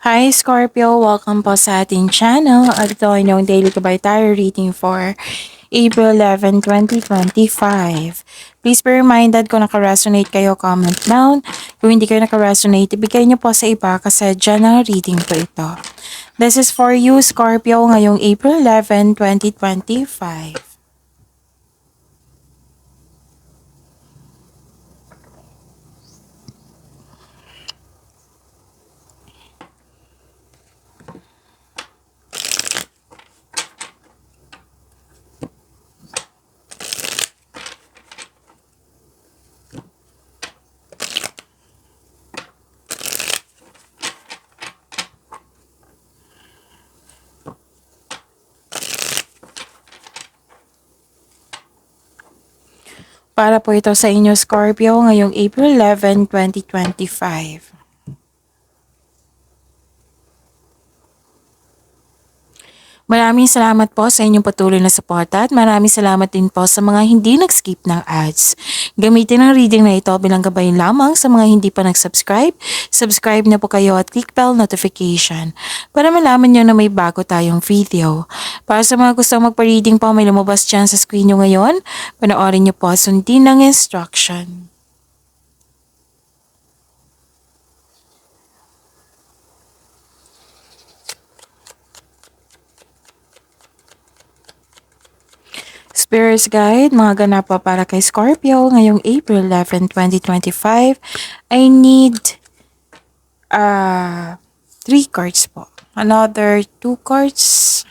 Hi Scorpio! Welcome po sa ating channel. At ito ay yung daily kabay-tarot reading for April 11, 2025. Please be reminded kung naka-resonate kayo, comment down. Kung hindi kayo naka-resonate, ibigay niyo po sa iba kasi general reading po ito. This is for you, Scorpio, ngayong April 11, 2025. Para po ito sa inyo, Scorpio, ngayong April 11, 2025. Maraming salamat po sa inyong patuloy na suporta at maraming salamat din po sa mga hindi nag-skip ng ads. Gamitin ang reading na ito bilang gabay lamang sa mga hindi pa nag-subscribe. Subscribe na po kayo at click bell notification para malaman nyo na may bago tayong video. Para sa mga gustong magpa-reading po, may lumabas dyan sa screen nyo ngayon. Panoorin nyo po, sundin ang instruction. Spirits Guide, mga ganap pa para kay Scorpio ngayong April 11, 2025. I need 3 cards po. Another 2 cards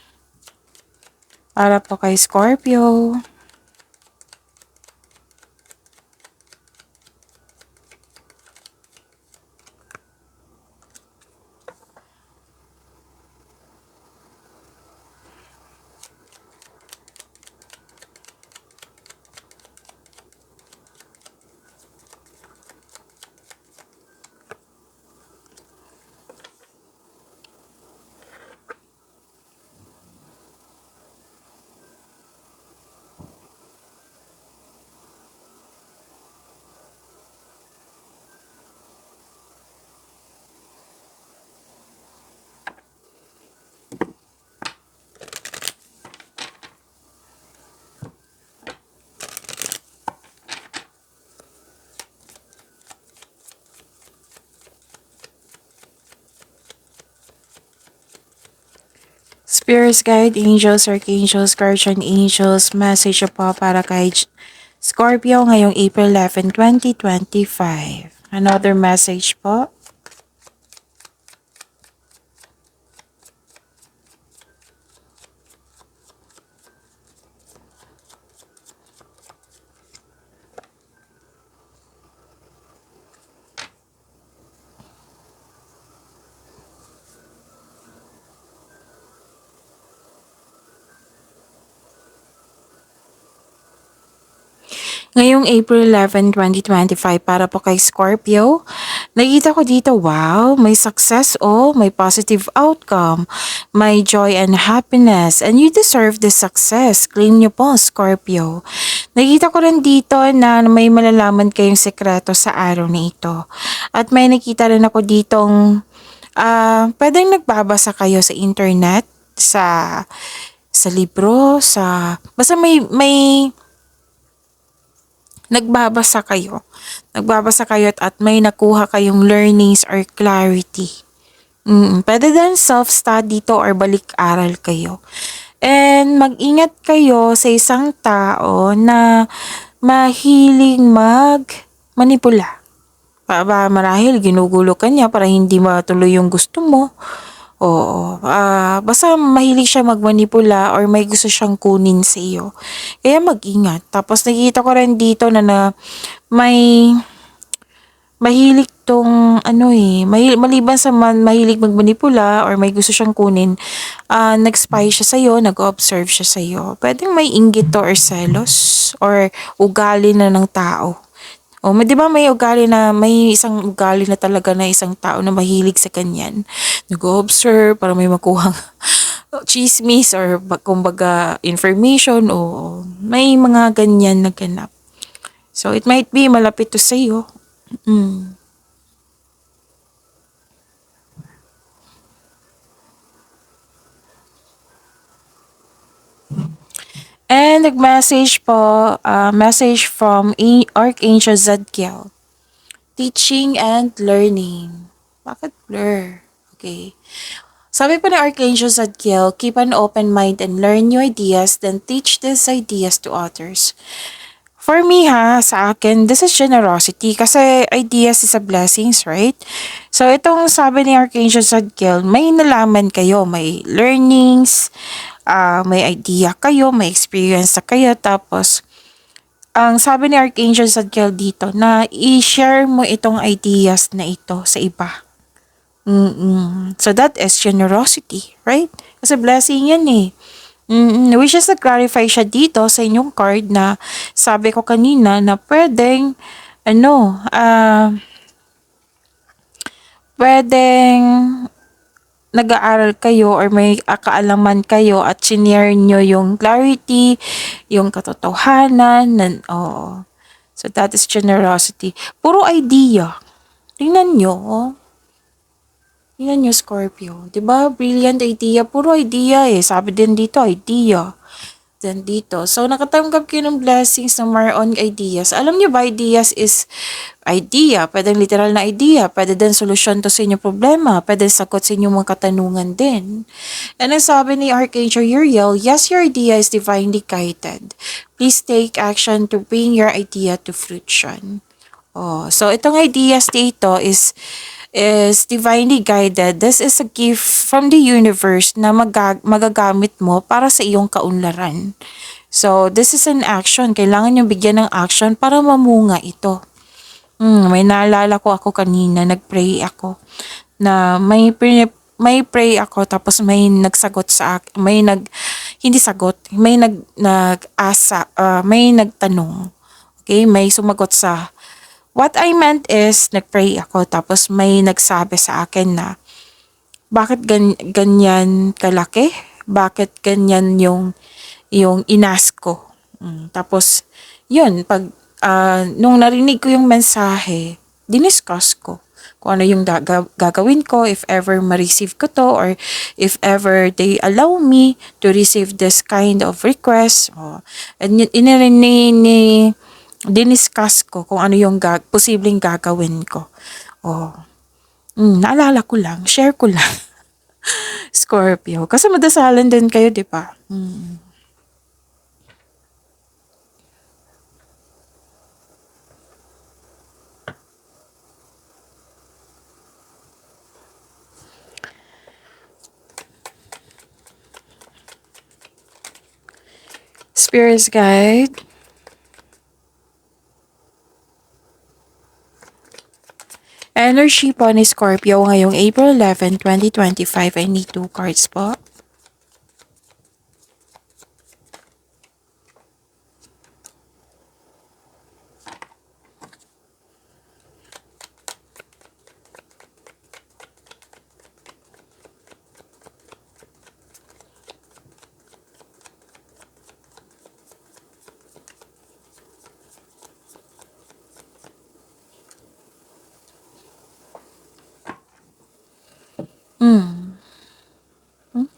para po kay Scorpio. Spirits Guide, Angels, Archangels, Guardian Angels, message po para kay Scorpio ngayong April 11, 2025. Another message po. Ngayong April 11, 2025 para po kay Scorpio. Nakita ko dito, wow, may success may positive outcome, may joy and happiness, and you deserve the success. Claim nyo po, Scorpio. Nakita ko rin dito na may malalaman kayong sekreto sa araw na ito. At may nakita rin ako ditong pwedeng nagbabasa kayo sa internet, sa libro, basta may nagbabasa kayo. Nagbabasa kayo at may nakuha kayong learnings or clarity. Pwede din self-study to or balik-aral kayo. And mag-ingat kayo sa isang tao na mahiling mag-manipula. Marahil ginugulo ka niya para hindi matuloy yung gusto mo. Oo. Basta mahilig siya magmanipula or may gusto siyang kunin sa iyo. Kaya mag-ingat. Tapos nakikita ko rin dito na may mahilig tong maliban sa mahilig magmanipula or may gusto siyang kunin, nag-spy siya sa iyo, nag-observe siya sa iyo. Pwedeng may inggit to or selos or ugali na ng tao. Di ba may isang ugali na talaga na isang tao na mahilig sa kanyan. Nag-observe para may makuhang chismis or kumbaga information may mga ganyan na ganap. So it might be malapit to sa'yo. And nag-message po, message from Archangel Zadkiel. Teaching and learning. Bakit blur? Okay. Sabi pa ni Archangel Zadkiel, keep an open mind and learn new ideas, then teach these ideas to others. For me sa akin, this is generosity kasi ideas is a blessings, right? So itong sabi ni Archangel Zadkiel, may nalaman kayo, may learnings, may idea kayo, may experience na kayo, tapos ang sabi ni Archangel Zadkiel dito na i-share mo itong ideas na ito sa iba. So that is generosity, right? Kasi blessing yan eh. Which is na-clarify siya dito sa inyong card na sabi ko kanina na pwedeng, pwedeng nag-aaral kayo or may kaalaman kayo at sinare nyo yung clarity, yung katotohanan, oo. So that is generosity. Puro idea. Tingnan nyo, Tingnan nyo, Scorpio. 'Di ba? Brilliant idea. Puro idea eh. Sabi din dito, idea. Then dito. So, nakatanggap kayo ng blessings ng more on ideas. Alam nyo ba, ideas is idea. Pwedeng literal na idea. Pwede din solusyon to sa inyong problema. Pwede sagot sa inyong mga katanungan din. And ang sabi ni Archangel Uriel, yes, your idea is divinely guided. Please take action to bring your idea to fruition. So itong ideas dito is divinely guided. This is a gift from the universe na magagamit mo para sa iyong kaunlaran. So this is an action. Kailangan nyo bigyan ng action para mamunga ito. May naalala ko kanina, nagpray ako na may pray ako tapos may nagsagot sa akin, hindi sagot, may nag-asa, may nagtanong. Okay, may sumagot sa what I meant is, nagpray ako tapos may nagsabi sa akin na bakit ganyan kalaki? Bakit ganyan yung inas ko? Tapos, yun, nung narinig ko yung mensahe, diniscuss ko kung ano yung gagawin ko if ever ma-receive ko to or if ever they allow me to receive this kind of request. And diniscuss ko kung ano yung posibleng gagawin ko. Naalala ko lang, share ko lang. Scorpio. Kasi madasalan din kayo, di ba? Spirits guide. Energy po ni Scorpio ngayong April 11, 2025. I need 2 cards po.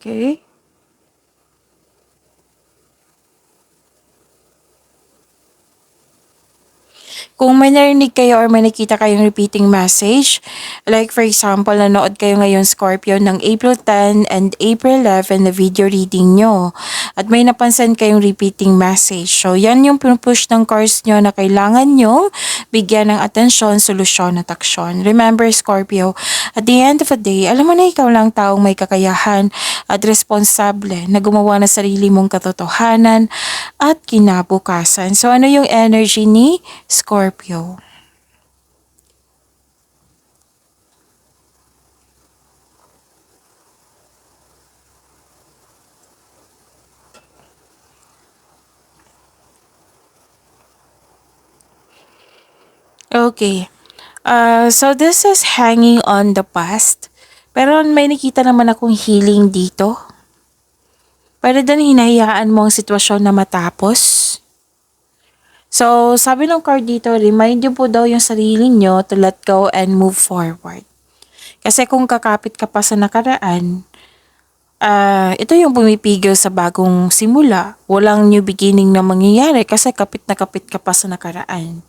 Okay. Kung may narinig kayo or may nakita kayong repeating message, like for example, nanood kayo ngayon Scorpio ng April 10 and April 11 na video reading nyo at may napansin kayong repeating message. So, yan yung pinupush ng cards nyo na kailangan nyo bigyan ng atensyon, solusyon at aksyon. Remember Scorpio, at the end of the day, alam mo na ikaw lang taong may kakayahan at responsable na gumawa ng sarili mong katotohanan at kinabukasan. So, ano yung energy ni Scorpio? Okay. So this is hanging on the past. Pero may nakita naman akong healing dito. Pwede din hinahayaan mo ang sitwasyon na matapos. So, sabi ng card dito, remind niyo po daw yung sarili niyo to let go and move forward. Kasi kung kakapit ka pa sa nakaraan, Ito yung pumipigil sa bagong simula. Walang new beginning na mangyayari kasi kapit na kapit ka pa sa nakaraan.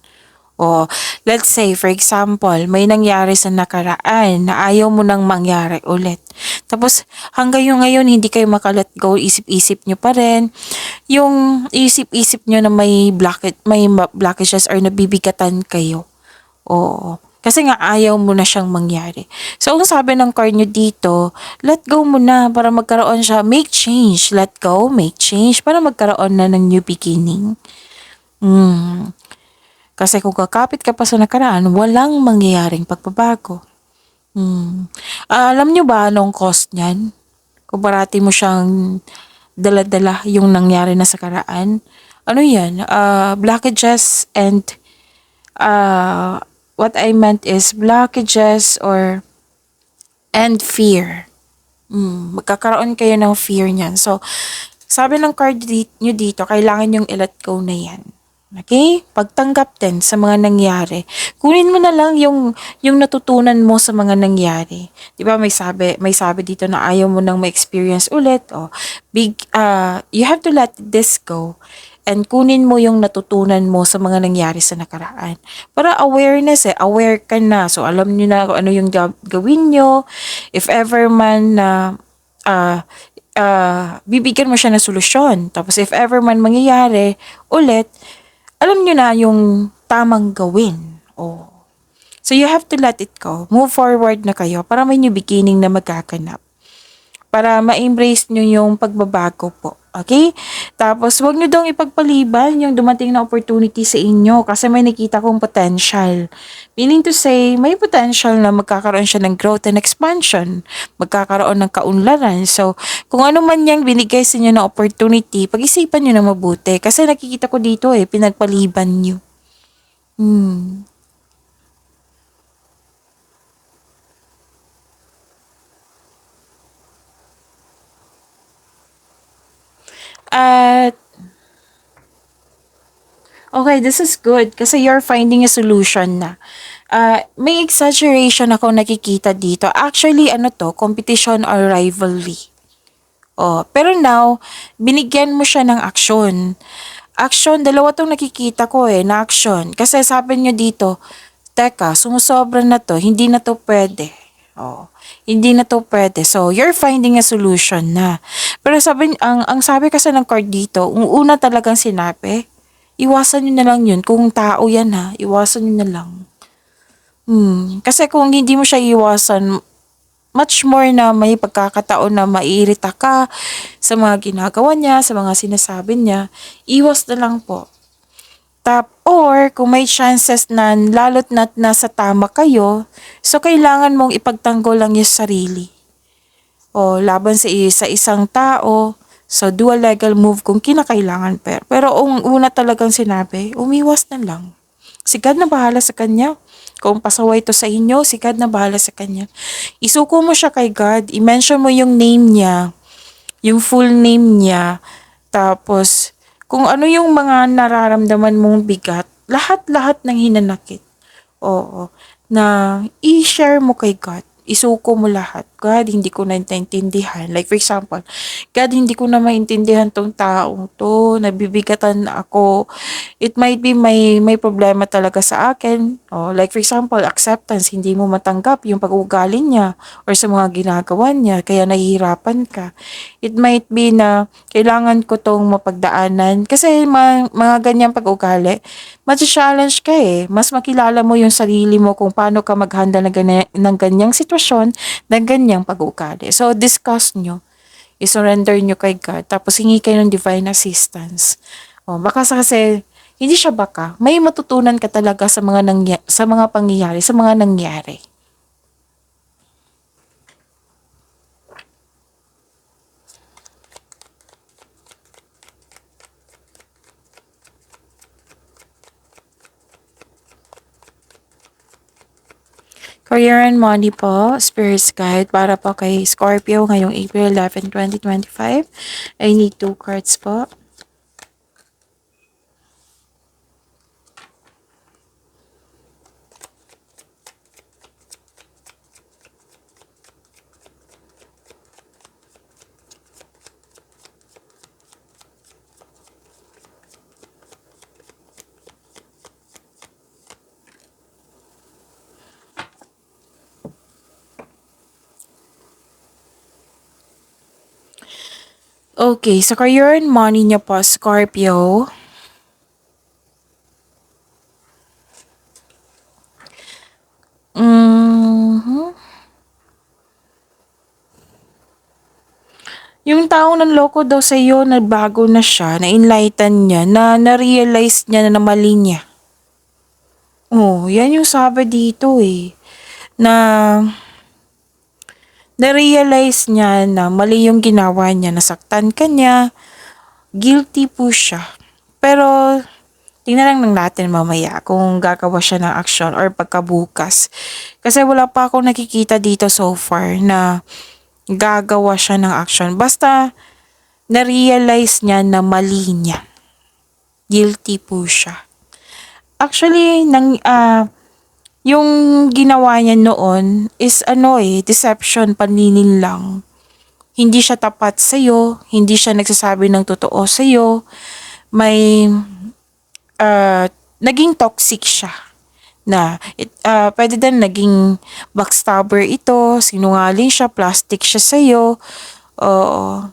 O, let's say, for example, may nangyari sa nakaraan na ayaw mo nang mangyari ulit. Tapos, hanggang yung ngayon, hindi kayo makalet go, isip-isip nyo pa rin. Yung isip-isip nyo na may blockages or nabibigatan kayo. Oo. Kasi nga ayaw mo na siyang mangyari. So, ang sabi ng card nyo dito, let go mo na para magkaroon siya. Make change. Let go, make change para magkaroon na ng new beginning. Kasi kung kakapit ka pa sa nakaraan, walang mangyayaring pagbabago. Alam nyo ba anong cost niyan? Kung parati mo siyang dala-dala yung nangyari na sa karaan. Ano yan? Blockages and what I meant is blockages and fear. Magkakaroon kayo ng fear niyan. So, sabi ng card nyo dito, kailangan yung i-let go na yan. Okay? Pagtanggap din sa mga nangyari. Kunin mo na lang yung natutunan mo sa mga nangyari. 'Di ba may sabi dito na ayaw mo nang ma-experience ulit. You have to let this go. And kunin mo yung natutunan mo sa mga nangyari sa nakaraan. Para awareness aware ka na. So alam niyo na kung ano yung gawin nyo. If ever man na bibigyan mo siya ng solusyon. Tapos if ever man mangyayari ulit, alam nyo na yung tamang gawin. Oh. So you have to let it go. Move forward na kayo para may new beginning na magkakanap. Para ma-embrace nyo yung pagbabago po. Okay? Tapos, wag nyo dong ipagpaliban yung dumating na opportunity sa inyo kasi may nakita kong potential. Meaning to say, may potential na magkakaroon siya ng growth and expansion. Magkakaroon ng kaunlaran. So, kung ano man yung binigay sa inyo na opportunity, pag-isipan nyo na mabuti. Kasi nakikita ko dito pinagpaliban nyo. At okay, this is good kasi you're finding a solution na. May exaggeration ako nakikita dito. Actually, ano to, competition or rivalry. Oh, pero now, binigyan mo siya ng action. Action, dalawa tong nakikita ko na action. Kasi sabi niyo dito, teka, sumusobra na to, hindi na to pwede. Oh, hindi na to pwede. So, you're finding a solution na. Pero ang sabi kasi ng card dito, una talagang sinabi, iwasan nyo na lang yun. Kung tao yan iwasan nyo na lang. Kasi kung hindi mo siya iwasan, much more na may pagkakataon na maiirita ka sa mga ginagawa niya, sa mga sinasabi niya, iwas na lang po. Or kung may chances na lalo't na't nasa tama kayo, so kailangan mong ipagtanggol lang yung sarili. O laban sa isang tao, so do a legal move kung kinakailangan pero una talagang sinabi, umiwas na lang. Si God na bahala sa kanya. Kung pasaway to sa inyo, si God na bahala sa kanya. Isuko mo siya kay God. I-mention mo yung name niya. Yung full name niya. Tapos, kung ano yung mga nararamdaman mong bigat, lahat-lahat ng hinanakit. Oo. Na i-share mo kay God. Isuko mo lahat. God, hindi ko na naintindihan. Like for example, God, hindi ko na maintindihan tong taong to. Nabibigatan ako. It might be may problema talaga sa akin. Like for example, acceptance. Hindi mo matanggap yung pag-uugali niya or sa mga ginagawa niya. Kaya nahihirapan ka. It might be na kailangan ko tong mapagdaanan. Kasi mga ganyang pag-ugali, challenge ka Mas makilala mo yung sarili mo kung paano ka maghanda ng ganyang sitwasyon, ng ganyang pag-uugali. So, discuss nyo. I-surrender nyo kay God. Tapos, hingi kayo ng divine assistance. Baka kasi, hindi siya baka. May matutunan ka talaga sa mga pangyayari, sa mga nangyari. Career and money po, Spirit's Guide, para po kay Scorpio ngayong April 11, 2025. I need 2 cards po. Okay, sa career and money niya po, Scorpio. Mhm. Yung taong nanloko daw sa iyo, nagbago na siya, na-enlighten niya, na-realize niya na mali niya. Oh, yan yung sabi dito eh. Na na-realize niya na mali yung ginawa niya, nasaktan ka niya, guilty po siya. Pero tingnan lang natin mamaya kung gagawa siya ng action or pagkabukas. Kasi wala pa akong nakikita dito so far na gagawa siya ng action. Basta na-realize niya na mali niya. Guilty po siya. Actually, yung ginawa niya noon is deception, panlilin lang. Hindi siya tapat sa'yo, hindi siya nagsasabi ng totoo sa'yo, may naging toxic siya na pwede din naging backstabber ito, sinungaling siya, plastic siya sa'yo. Oo.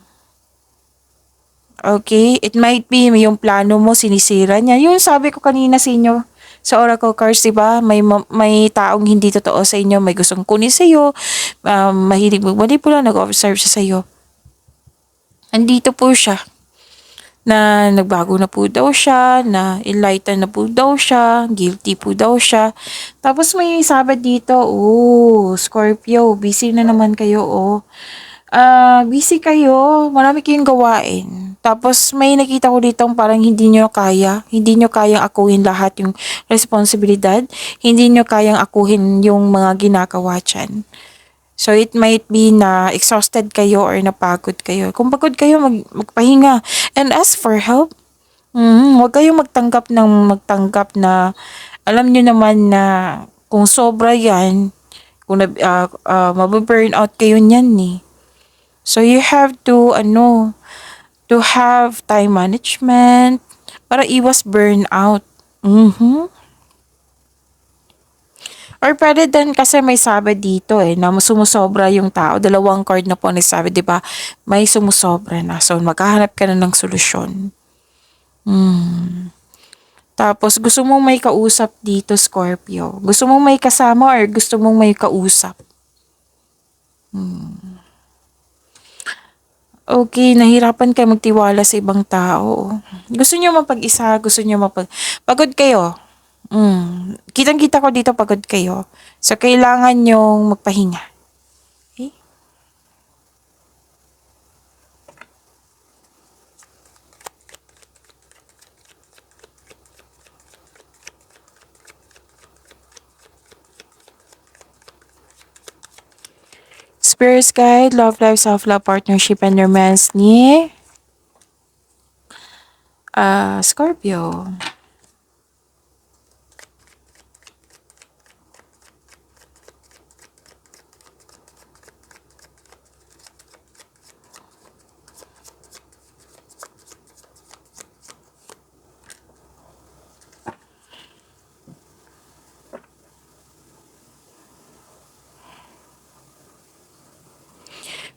Okay, it might be yung plano mo sinisira niya. Yung sabi ko kanina sa inyo sa Oracle cards, 'di ba? May taong hindi totoo sa inyo, may gustong kunin sa iyo, mahilig magmanipula, nag-observe siya sa iyo. Andito po siya na nagbago na po daw siya, na enlightened na po daw siya, guilty po daw siya. Tapos may sabi dito, Scorpio, busy na naman kayo, busy kayo, marami kayong gawain. Tapos may nakita ko dito parang hindi nyo kayang akuhin lahat yung responsibilidad, hindi nyo kayang akuhin yung mga ginagawa dyan. So it might be na exhausted kayo or napagod kayo. Kung pagod kayo, magpahinga. And as for help, huwag kayong magtanggap na alam nyo naman na kung sobra yan, kung mababurn out kayo niyan eh. So you have to have time management para iwas burnout. Or pwede din kasi may sabi dito na sumusobra yung tao. Dalawang card na po nagsabi, di ba? May sumusobra na. So maghahanap ka na ng solusyon. Tapos gusto mong may kausap dito, Scorpio. Gusto mong may kasama or gusto mong may kausap? Okay, nahirapan kayo magtiwala sa ibang tao. Gusto niyo mapag-isa, gusto niyo pagod kayo. Kitang-kita ko dito pagod kayo. So, kailangan nyong magpahinga. Okay? Spirits Guide, Love Life, Self-Love, Partnership, and Romance ni Scorpio.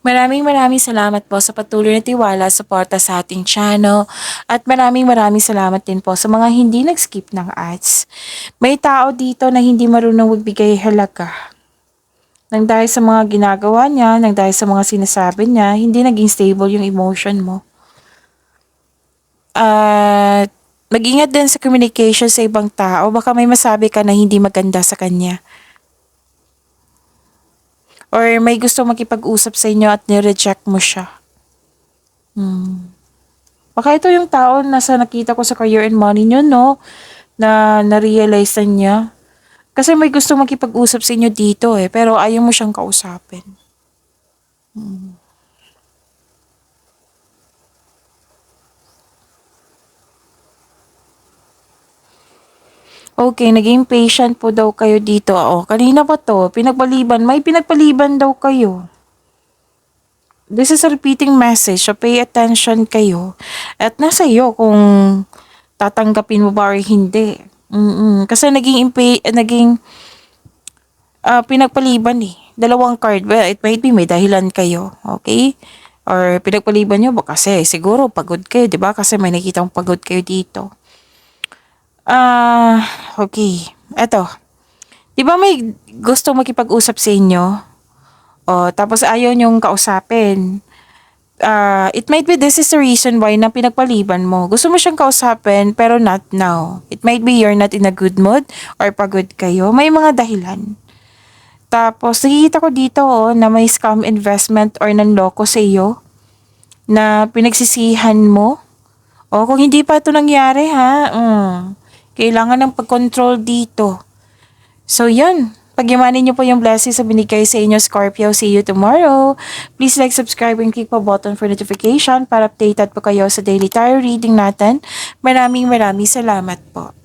Maraming salamat po sa patuloy na tiwala, suporta sa ating channel. At maraming salamat din po sa mga hindi nag-skip ng ads. May tao dito na hindi marunong magbigay halaga. Nang dahil sa mga ginagawa niya, nang dahil sa mga sinasabi niya, hindi naging stable yung emotion mo. At mag-ingat din sa communication sa ibang tao. Baka may masabi ka na hindi maganda sa kanya. Or may gusto makipag-usap sa inyo at nireject mo siya. Baka ito yung tao na sa nakita ko sa career and money nyo, no? Na na-realize na niya. Kasi may gusto makipag-usap sa inyo dito pero ayaw mo siyang kausapin. Okay, naging patient po daw kayo dito. Kanina pa to, may pinagpaliban daw kayo. This is a repeating message, so pay attention kayo. At nasa iyo kung tatanggapin mo ba or hindi. Kasi naging pinagpaliban. Dalawang card. Well, it might be may dahilan kayo. Okay? Or pinagpaliban nyo ba kasi siguro pagod kayo, di ba? Kasi may nakitang pagod kayo dito. Ah, okay. Eto. Di ba may gusto makipag-usap sa inyo? O, tapos ayaw niyong kausapin. It might be this is the reason why na pinagpaliban mo. Gusto mo siyang kausapin pero not now. It might be you're not in a good mood or pagod kayo. May mga dahilan. Tapos nakikita ko dito na may scam investment or nanloko sa iyo na pinagsisihan mo. O kung hindi pa ito nangyari ha, kailangan ng pag-control dito. So yun, pag-imanin niyo po yung blessings na binigay sa inyo, Scorpio. See you tomorrow. Please like, subscribe, and click po button for notification para updated po kayo sa daily tarot reading natin. Maraming salamat po.